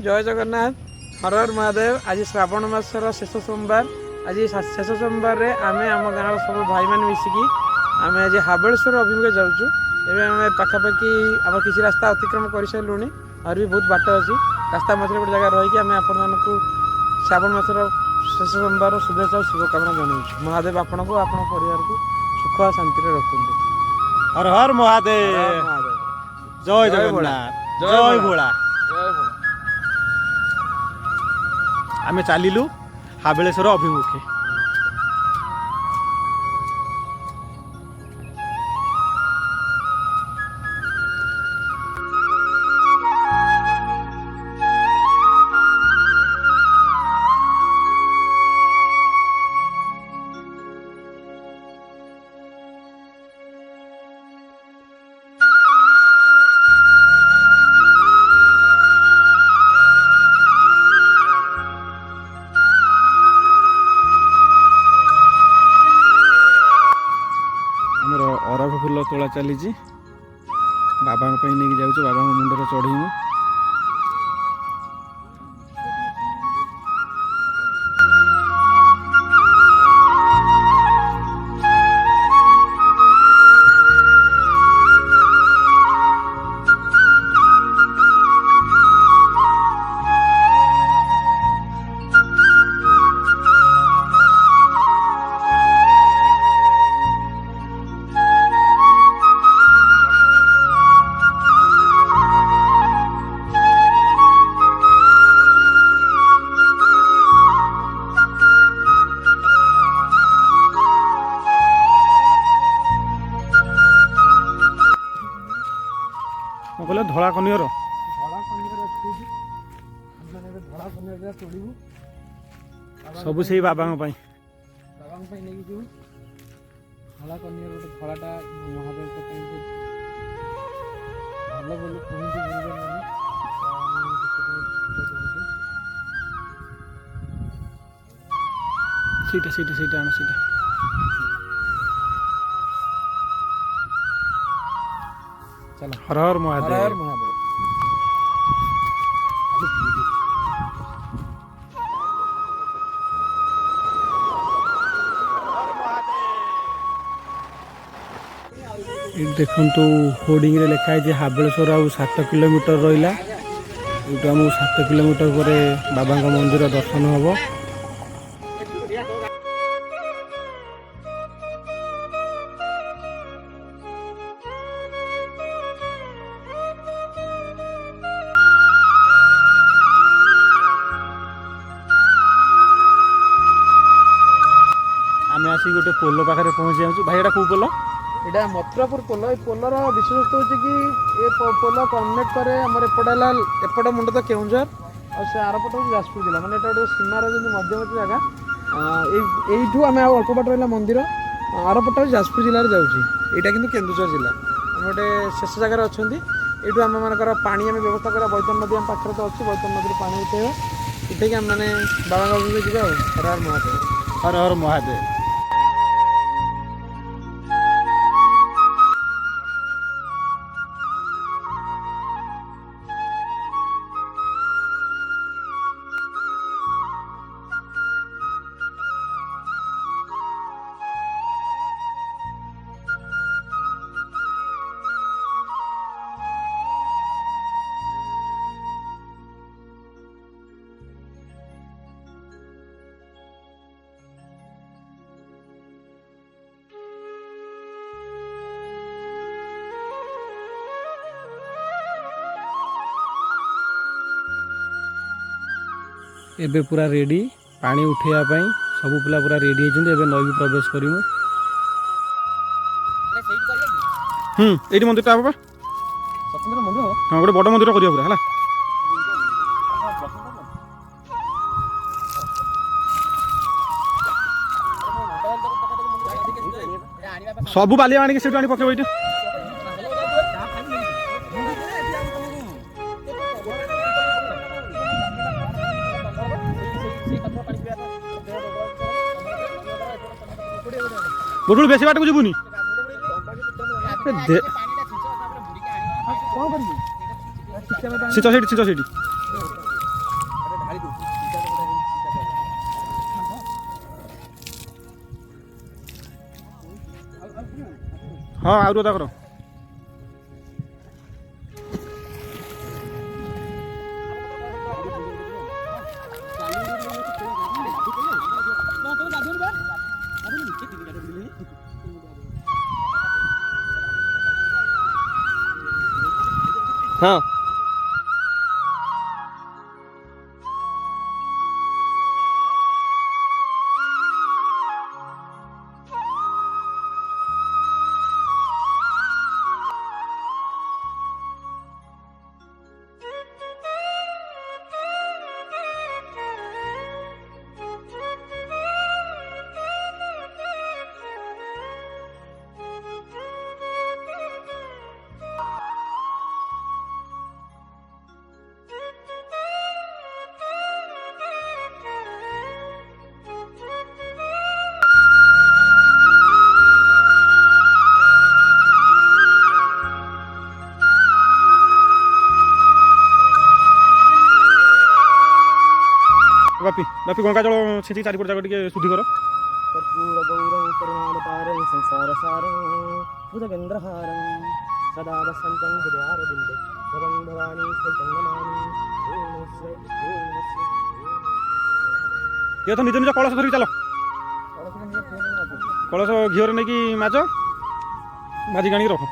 जय जगन्नाथ हर हर महादेव। आज श्रावण मासर शेष सोमवार। आज शेष सोमवार रे आमे आम गाँव सब भाई मैंने मिसिकी आम आज हाबलेश्वर अभिमुखे जाऊँ। एवं आम पाखापाखि आम किसी रास्ता अतिक्रम कर सारूँ और भी बहुत बाट अच्छी रास्ता मझे गोटे जगह रही आम आपण श्रावण मासर शेष सोमवार शुभेच्छा और शुभकामना जनाऊँ। महादेव आपण को आप परिवार को सुख और शांति रखुद। हर हर महादेव जय जगन्नाथ जय भोला। आम चलू हाबलेश्वर अभिमुखे। अरभ फुल तोला चली बाबा नहीं जाऊँ बाबा मुंडे चढ़ेमु। धला कनियर सब से बाबा धला कनियर धलाटा महादेव भल बोल कहते सीटा सीटा सीटा आम सीटा हर हर महादेव। हर महादेव। देखु होर्डिंग रे लिखाई जे हाबलेश्वर आ 7 किलोमीटर रहा। ये आम 7 किलोमीटर पर बाबा मंदिर दर्शन हम। आम आसी गोटे पोल पाखे पहुँची जाऊँ। भाई एटा कौ पोल? यहाँ मथुरापुर पोल। ये पोलर विशेषत्व हूँ कि ये पोल कनेक्ट करे आमर एपट मुंड तो केउझर और से आरपट हूँ जाजपुर जिला मैंने गोटे सीमार जो मध्यवर्ती जगह यू आम अल्प बाट रहा मंदिर आरपट जाजपुर जिले जाऊँगी। यहाँ कि केन्दुझर जिला आम गोटे शेष जगार अच्छा यू आम मानकर पानी आम व्यवस्था करा। बैतन नदी आम पाखे तो अच्छी बैतन नदी पानी उठेगा उठेक आम मैंने बाबा जी हर हर महादेव। हर हर महादेव। एबे पूरा रेडी पानी उठेवाई सब पिला पूरा रेडी होती। नई प्रवेश करूँ। ये मंदिर हाँ गोटे बड़ मंदिर करा पूरा है सब बाली आनिक से पकेब ये बुटुल बेसी बाट को जीवनी सीट सीट ହଁ ଆହୁରି ଅଦା କର। ହଁ ବାପି ବାପି ଗଙ୍ଗା ଜଳ ଛିଞ୍ଚି ଚାରିପଟ ଯାକ ଟିକେ ଶୁଦ୍ଧି କର। कर्पूर गौरं करुणावतारं संसारसारं भुजगेन्द्रहारं सदा वसन्तं हृदयारविन्दे भवं भवानी सहितं नमामि ओम नमः शिवाय ओम नमः शिवाय। ଏ ତ ନିଜ ନିଜ କଳସ ଧରିକି ଚାଲ। କଳସ ଘିଅରେ ନେଇକି ମାଜ ମାଜିକି ଆଣିକି ରଖ।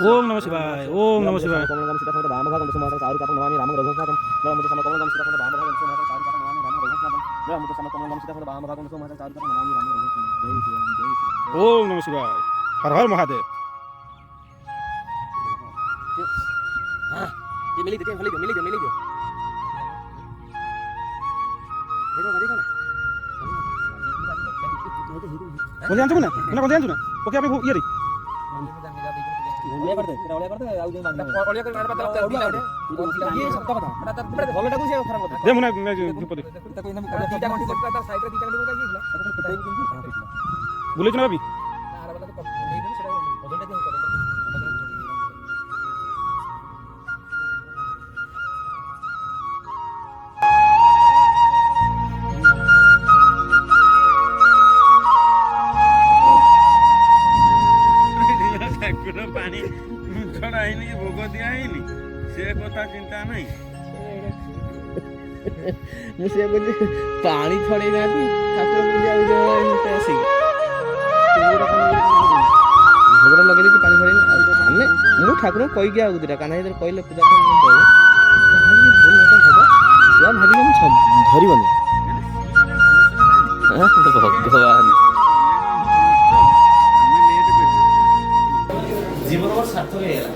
ओम नमः शिवाय ओम नमः शिवाय। कमलगम सीताफल वामभागं दशमासं चारुकापं नमामि रामं रघुनाथं नमः समकमलगम सीताफल वामभागं दशमासं चारुकापं नमामि रामं रघुनाथं नमः समकमलगम सीताफल वामभागं दशमासं चारुकापं नमामि रामं रघुनाथं। जय श्री राम जय श्री राम। ओम नमः शिवाय। हर हर महादेव। हां ये मिली दे मिली दे मिली दे देखो कोन जानछु ना ना कोन जानछु ना ओके आपे ये रे ओलिया करते आउ दिन बांध ओलिया कर मार पता ये शब्द बता भलटा को से खराब बता दे मुना मैं धूप दे ताको इनम तीटा गंठी करता साइड रे तीटा गंठी करता ये बुले छु ना बाबी आर वाला तो नहीं दे सेटा ओदंटा के कर पानी छड़ा है भोग दिया है से कथा चिंता नहीं मुझे बोली पानी छड़े ना ठाकुर पूजा आसी भोगर लगे कि पानी छड़े आमे मु ठाकुर कहीकि आउ दुटा काना कहले पूजा भूल हम ଛୁଆ ଭାବିକି ଧରିବନି ଭଗବାନ ଜୀବନ ମୋର ସାର୍ଥକ ହେଇଗଲା।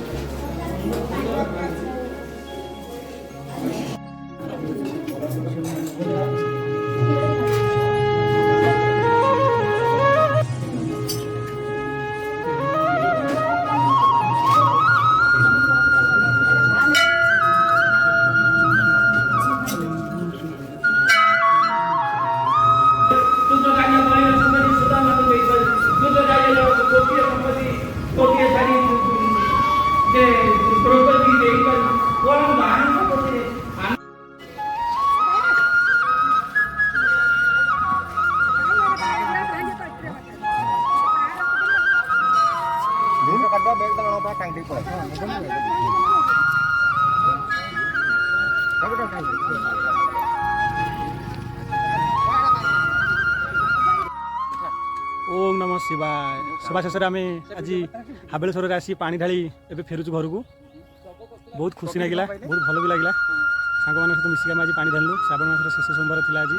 ओम नमः शिवाय। सभा शेष आम आज हाबेलश्वर आसी पानी ढाली एवं फेरुचु घर को बहुत खुशी लगे बहुत भल भी लगे सांग मान सहित मिसिक आज पानी ढालू श्रावण मासर शेष सोमवार थी आज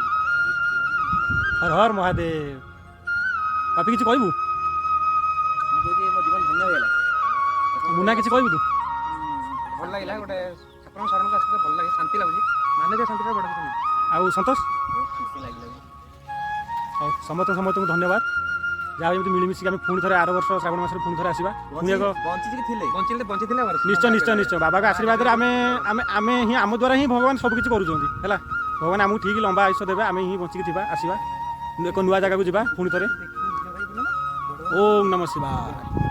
हर हर महादेव बापी किसी कहबू मुना किसी कहबू तू ଭଲ ଲାଗିଲା ଗୋଟେ ଠାକୁରଙ୍କ ଶରଣକୁ ଆସିଲେ ଭଲ ଲାଗେ ଶାନ୍ତି ଲାଗୁଛି ମାନେ ଯେ ଶାନ୍ତିଟା ବଡ଼ କିଛି ନାହିଁ। ଆଉ ସନ୍ତୋଷ ଖୁସି ଲାଗିଲା ହଉ ସମସ୍ତଙ୍କୁ ଧନ୍ୟବାଦ ଯାହା ଯେମିତି ମିଳିମିଶିକି ଆମେ ପୁଣି ଥରେ ଆର ବର୍ଷ ଶ୍ରାବଣ ମାସରେ ପୁଣି ଥରେ ଆସିବା ପୁଣି ଏକ ବଞ୍ଚିଥିଲେ ନିଶ୍ଚୟ ବାବାଙ୍କ ଆଶୀର୍ବାଦରେ ଆମେ ହିଁ ଆମ ଦ୍ୱାରା ହିଁ ଭଗବାନ ସବୁ କିଛି କରୁଛନ୍ତି ହେଲା ଭଗବାନ ଆମକୁ ଠିକ୍ ଲମ୍ବା ଆୟୁଷ ଦେବେ ଆମେ ହିଁ ବଞ୍ଚିକି ଥିବା ଆସିବା ଏକ ନୂଆ ଜାଗାକୁ ଯିବା ପୁଣି ଥରେ ଓମ୍ ନମଃ ଶିବାୟ।